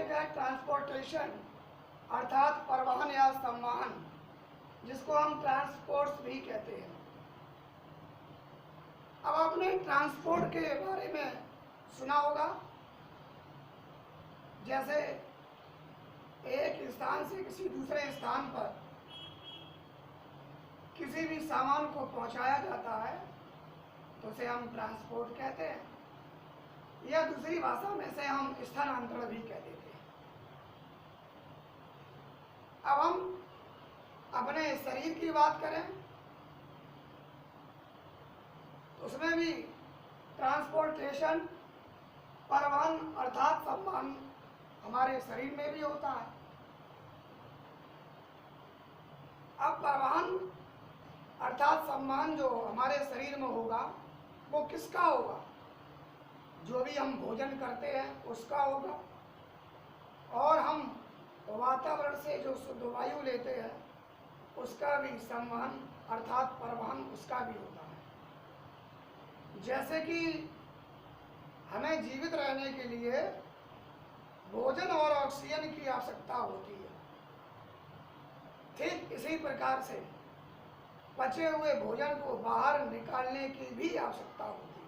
Topic है transportation अर्थात परिवहन या संवहन, जिसको हम ट्रांसपोर्ट भी कहते हैं। अब आपने ट्रांसपोर्ट के बारे में सुना होगा, जैसे एक स्थान से किसी दूसरे स्थान पर किसी भी सामान को पहुंचाया जाता है तो उसे हम ट्रांसपोर्ट कहते हैं, या दूसरी भाषा में से हम स्थानांतरण भी कह देते हैं। अब हम अपने शरीर की बात करें तो उसमें भी ट्रांसपोर्टेशन परिवहन अर्थात संवहन हमारे शरीर में भी होता है। अब परिवहन अर्थात संवहन जो हमारे शरीर में होगा वो किसका होगा? जो भी हम भोजन करते हैं उसका होगा, और हम वातावरण से जो शुद्ध वायु लेते हैं उसका भी संवहन अर्थात परिवहन उसका भी होता है। जैसे कि हमें जीवित रहने के लिए भोजन और ऑक्सीजन की आवश्यकता होती है, ठीक इसी प्रकार से पचे हुए भोजन को बाहर निकालने की भी आवश्यकता होती है।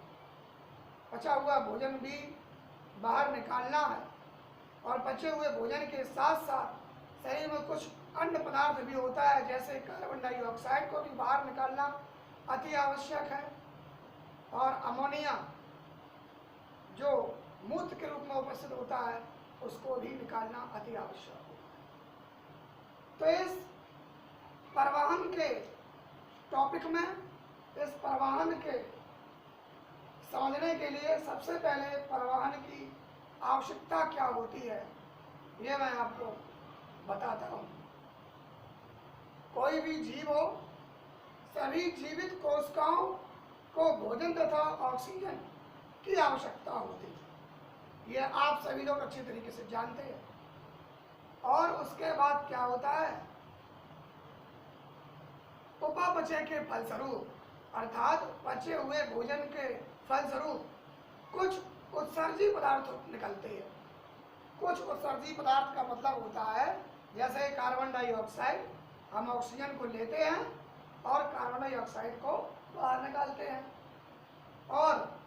पचा हुआ भोजन भी बाहर निकालना है, और पचे हुए भोजन के साथ साथ शरीर में कुछ अन्य पदार्थ भी होता है, जैसे कार्बन डाइऑक्साइड को भी बाहर निकालना अति आवश्यक है, और अमोनिया जो मूत्र के रूप में उपस्थित होता है उसको भी निकालना अति आवश्यक होता है। तो इस परिवहन के टॉपिक में, इस परिवहन के समझने के लिए सबसे पहले परिवहन की आवश्यकता क्या होती है ये मैं आपको बताता हूँ। कोई भी जीव हो, सभी जीवित कोशिकाओं को भोजन तथा ऑक्सीजन की आवश्यकता होती है, यह आप सभी लोग अच्छी तरीके से जानते हैं। और उसके बाद क्या होता है, उपापचय के फलस्वरूप अर्थात पचे हुए भोजन के फलस्वरूप कुछ उत्सर्जी पदार्थ निकलते हैं। कुछ उत्सर्जी पदार्थ का मतलब होता है जैसे कार्बन डाइऑक्साइड, हम ऑक्सीजन को लेते हैं और कार्बन डाइऑक्साइड को बाहर निकालते हैं, और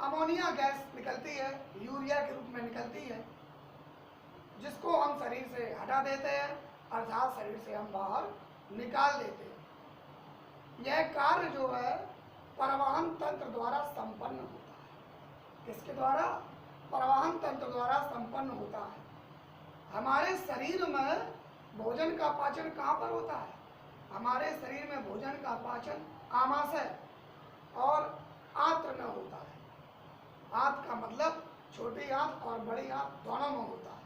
अमोनिया गैस निकलती है, यूरिया के रूप में निकलती है, जिसको हम शरीर से हटा देते हैं अर्थात शरीर से हम बाहर निकाल देते हैं। यह कार्य जो है परिवहन तंत्र द्वारा संपन्न होता है। किसके द्वारा? परिवहन तंत्र द्वारा संपन्न होता है। हमारे शरीर में भोजन का पाचन कहाँ पर होता है? हमारे शरीर में भोजन का पाचन आमाशय और आंत्र में होता है। आंत का मतलब छोटी आंत और बड़ी आंत दोनों में होता है।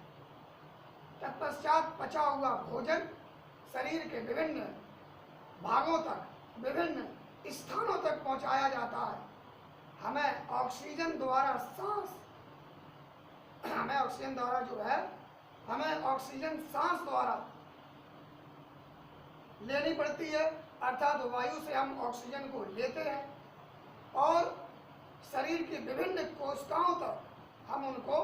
तत्पश्चात पचा हुआ भोजन शरीर के विभिन्न भागों तक, विभिन्न स्थानों तक पहुंचाया जाता है। हमें ऑक्सीजन द्वारा सांस द्वारा लेनी पड़ती है, अर्थात वायु से हम ऑक्सीजन को लेते हैं और शरीर की विभिन्न कोशिकाओं तक हम उनको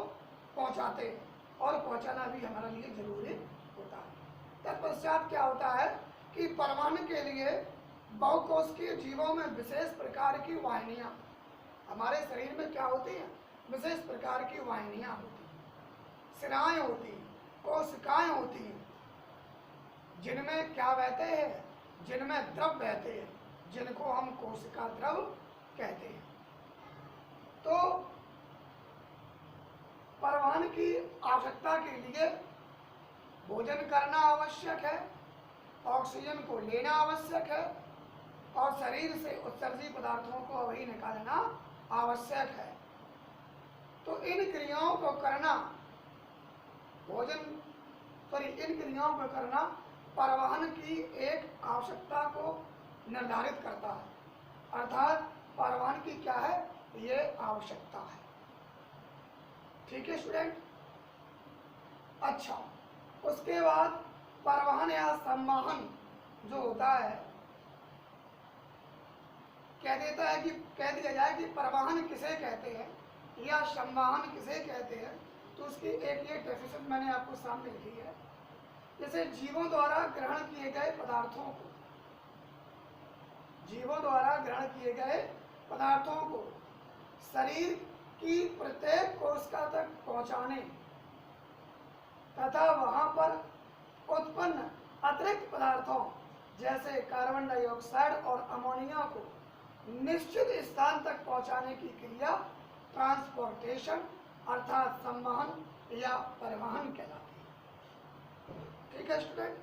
पहुंचाते हैं, और पहुंचाना भी हमारे लिए जरूरी होता है। तत्पश्चात क्या होता है कि परिवहन के लिए बहुकोशिकीय जीवों में विशेष प्रकार की वाहिनियां, हमारे शरीर में क्या होती हैं? विशेष प्रकार की वाहिनियां होती हैं, शिराएं होती हैं, कोशिकाएं होती हैं, जिनमें क्या बहते हैं? जिनमें द्रव बहते हैं, जिनको हम कोशिका द्रव कहते हैं। तो परिवहन की आवश्यकता के लिए भोजन करना आवश्यक है, ऑक्सीजन को लेना आवश्यक है, और शरीर से उत्सर्जी पदार्थों को वही निकालना आवश्यक है। तो इन क्रियाओं को करना इन क्रियाओं को करना परिवहन की एक आवश्यकता को निर्धारित करता है, अर्थात परिवहन की क्या है? ये आवश्यकता है। ठीक है स्टूडेंट। अच्छा, उसके बाद परिवहन या संवहन जो होता है, कह दिया जाए कि परिवहन किसे कहते हैं या संवहन किसे कहते हैं, तो उसकी एक ये डेफिनेशन मैंने आपको सामने लिखी है। जैसे जीवों द्वारा ग्रहण किए गए पदार्थों को, जीवों द्वारा ग्रहण किए गए पदार्थों को शरीर की प्रत्येक कोशिका तक पहुंचाने तथा वहां पर उत्पन्न अतिरिक्त पदार्थों जैसे कार्बन डाइऑक्साइड और अमोनिया को निश्चित स्थान तक पहुंचाने की क्रिया ट्रांसपोर्टेशन अर्थात संवहन या परिवहन कहलाती है। ठीक है स्टूडेंट,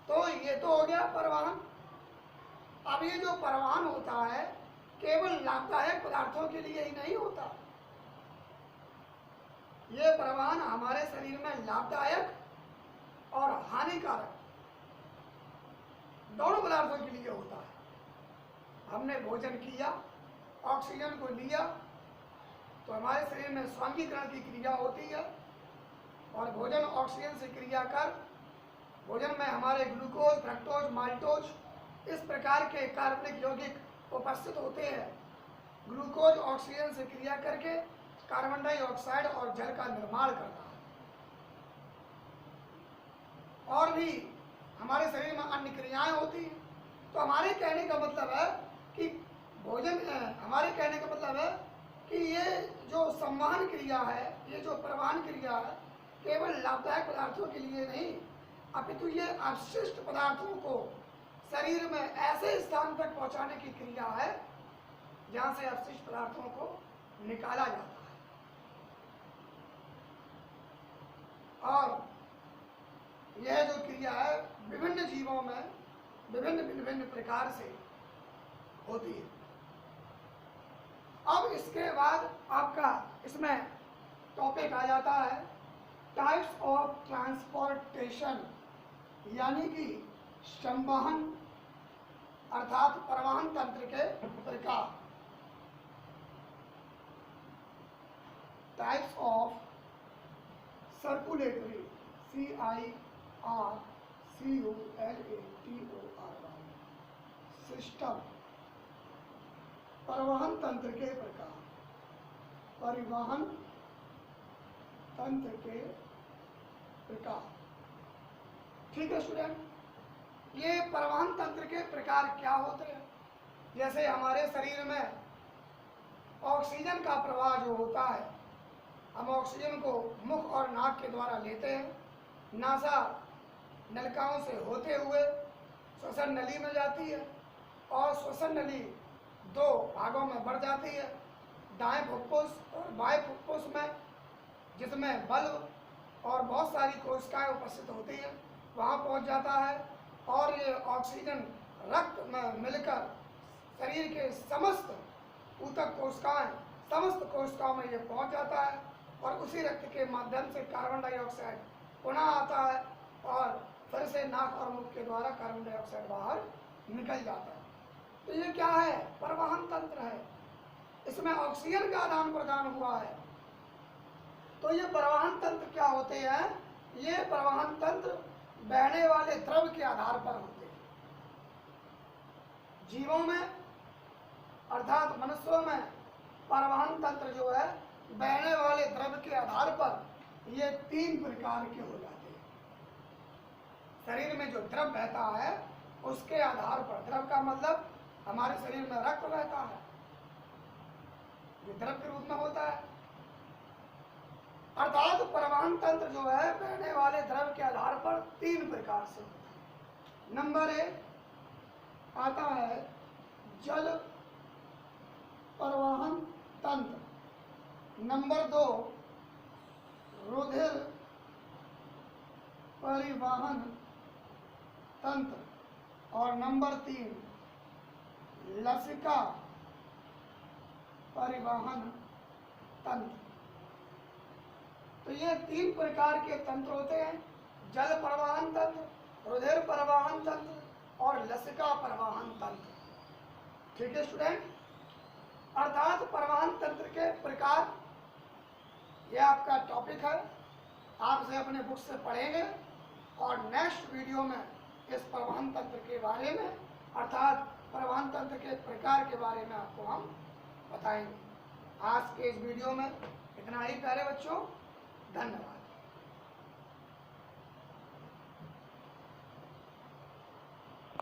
तो ये तो हो गया परिवहन। अब ये जो परिवहन होता है केवल लाभदायक पदार्थों के लिए ही नहीं होता, ये परिवहन हमारे शरीर में लाभदायक और हानिकारक दोनों पदार्थों के लिए होता है। हमने भोजन किया, ऑक्सीजन को लिया, तो हमारे शरीर में स्वांगीकरण की क्रिया होती है और भोजन ऑक्सीजन से क्रिया कर भोजन में हमारे ग्लूकोज, फ्रक्टोज, माल्टोज इस प्रकार के कार्बनिक यौगिक उपस्थित होते हैं। ग्लूकोज ऑक्सीजन से क्रिया करके कार्बन डाइऑक्साइड और जल का निर्माण करता है। और भी हमारे शरीर में अन्य क्रियाएं होती हैं। तो हमारे कहने का मतलब है कि हमारे कहने का मतलब है कि ये जो संवहन क्रिया है, ये जो परिवहन क्रिया है, केवल लाभदायक पदार्थों के लिए नहीं, अपितु ये अवशिष्ट पदार्थों को शरीर में ऐसे स्थान तक पहुंचाने की क्रिया है जहां से अवशिष्ट पदार्थों को निकाला जाता है। और यह जो क्रिया है विभिन्न जीवों में विभिन्न प्रकार से होती है। अब इसके बाद आपका इसमें टॉपिक आ जाता है टाइप्स ऑफ ट्रांसपोर्टेशन, यानी कि संवहन अर्थात परिवहन तंत्र के प्रकार। टाइप्स ऑफ सर्कुलेटरी सिस्टम, परिवहन तंत्र के प्रकार। परिवहन तंत्र के प्रकार। ठीक है स्टूडेंट, ये परिवहन तंत्र के प्रकार क्या होते हैं? जैसे हमारे शरीर में ऑक्सीजन का प्रवाह जो होता है, हम ऑक्सीजन को मुख और नाक के द्वारा लेते हैं, नासा नलिकाओं से होते हुए श्वसन नली में जाती है और श्वसन नली दो भागों में बढ़ जाती है, दाएं फुफ्फुस और बाएं फुफ्फुस में, जिसमें बल्ब और बहुत सारी कोशिकाएं उपस्थित होती हैं, वहाँ पहुँच जाता है और ये ऑक्सीजन रक्त में मिलकर शरीर के समस्त ऊतक कोशिकाएं, समस्त कोशिकाओं में ये पहुँच जाता है और उसी रक्त के माध्यम से कार्बन डाइऑक्साइड पुनः आता है और फिर से नाक और मुख के द्वारा कार्बन डाइऑक्साइड बाहर निकल जाता है। तो ये क्या है? परिवहन तंत्र है। इसमें ऑक्सीजन का आदान प्रदान हुआ है। तो ये परिवहन तंत्र क्या होते हैं? ये परिवहन तंत्र बहने वाले द्रव के आधार पर होते हैं। जीवों में अर्थात मनुष्यों में परिवहन तंत्र जो है बहने वाले द्रव के आधार पर ये तीन प्रकार के हो जाते हैं। शरीर में जो द्रव बहता है उसके आधार पर, द्रव का मतलब हमारे शरीर में रक्त बहता है, ये द्रव के रूप में होता है। अर्थात परिवहन तंत्र जो है बहने वाले द्रव के आधार पर तीन प्रकार से होता है। नंबर 1 आता है जल परिवहन तंत्र, नंबर 2 रुधिर परिवहन तंत्र और नंबर 3 लसिका परिवहन तंत्र। तो ये तीन प्रकार के तंत्र होते हैं, जल परिवहन तंत्र, रुधिर परिवहन तंत्र और लसिका परिवहन तंत्र। ठीक है स्टूडेंट, अर्थात परिवहन तंत्र के प्रकार, ये आपका टॉपिक है। आप इसे अपने बुक से पढ़ेंगे और नेक्स्ट वीडियो में इस परिवहन तंत्र के बारे में अर्थात परिवहन तंत्र के प्रकार के बारे में आपको हम बताएंगे। आज के इस वीडियो में इतना ही प्यारे बच्चों, धन्यवाद।